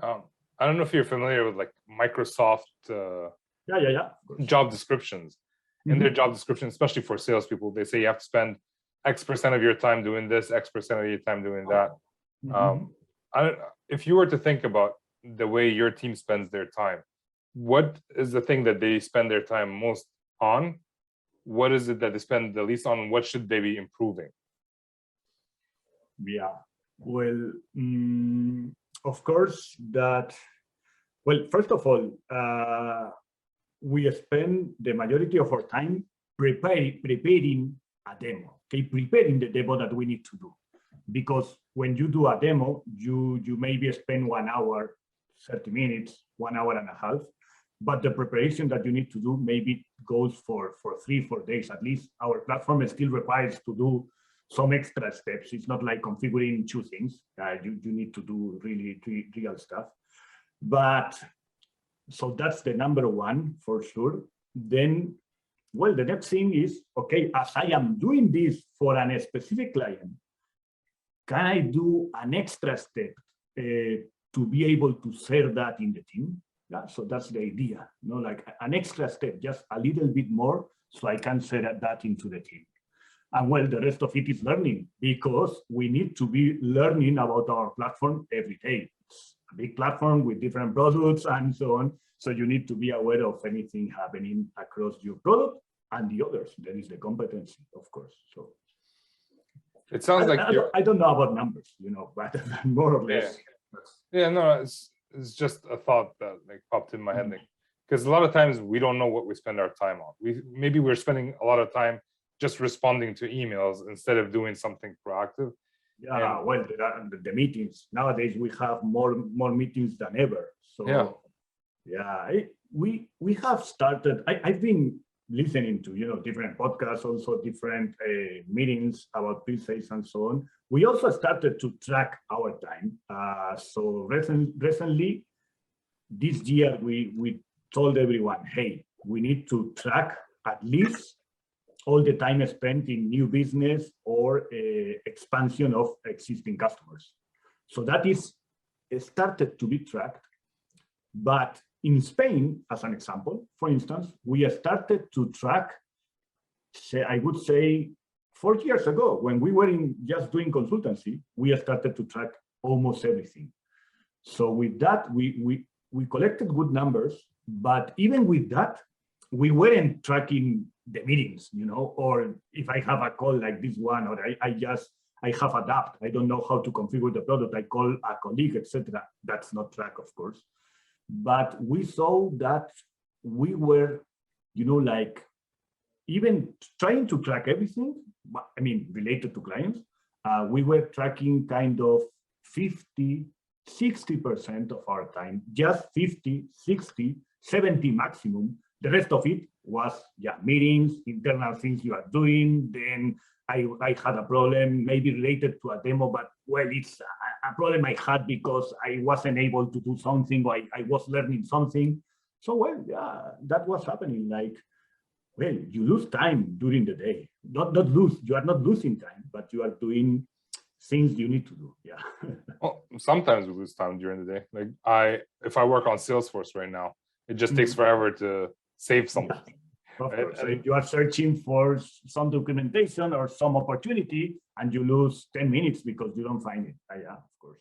Um, I don't know if you're familiar with like Microsoft Yeah. job descriptions. In their job description, especially for salespeople, they say you have to spend X% of your time doing this, X% of your time doing that. If you were to think about the way your team spends their time, what is the thing that they spend their time most on? What is it that they spend the least on? What should they be improving? Yeah, well, of course first of all, we spend the majority of our time preparing a demo, okay, preparing the demo that we need to do. Because when you do a demo, you maybe spend 1 hour, 30 minutes, 1 hour and a half, but the preparation that you need to do maybe goes for 3-4 days. At least our platform still requires to do some extra steps. It's not like configuring 2 things. You need to do really real stuff. But so that's the number one for sure. Then, well, the next thing is, okay, as I am doing this for a specific client, can I do an extra step to be able to share that in the team? Yeah, so that's the idea, like an extra step, just a little bit more, so I can share that into the team. And well, the rest of it is learning, because we need to be learning about our platform every day. It's a big platform with different products and so on. So you need to be aware of anything happening across your product and the others. There is the competency, of course. So it sounds like I don't know about numbers, but more or less. Yeah, no, it's just a thought that like popped in my head, because a lot of times we don't know what we spend our time on. Maybe we're spending a lot of time just responding to emails instead of doing something proactive. Yeah, well, the meetings nowadays, we have more meetings than ever. So yeah, we have started. I've been listening to different podcasts, also different meetings about pre-sales and so on. We also started to track our time. So recently, this year, we told everyone, hey, we need to track at least all the time spent in new business or expansion of existing customers. So that is started to be tracked. But in Spain, as an example, for instance, we started to track, I would say, 4 years ago, when we were just doing consultancy, we started to track almost everything. So with that, we collected good numbers, but even with that, we weren't tracking the meetings, or if I have a call like this one, or I have adapt, I don't know how to configure the product, I call a colleague, etc. That's not track, of course. But we saw that we were, like even trying to track everything, I mean, related to clients, we were tracking kind of 50-60% of our time, just 50, 60, 70 maximum. The rest of it was, meetings, internal things you are doing. Then I had a problem, maybe related to a demo, but well, it's a problem I had because I wasn't able to do something, or I was learning something. So, well, yeah, that was happening. Like, well, you lose time during the day. Not lose, you are not losing time, but you are doing things you need to do. Yeah. Well, sometimes we lose time during the day. Like if I work on Salesforce right now, it just takes forever to save something. Of course. So if you are searching for some documentation or some opportunity and you lose 10 minutes because you don't find it. Yeah, of course.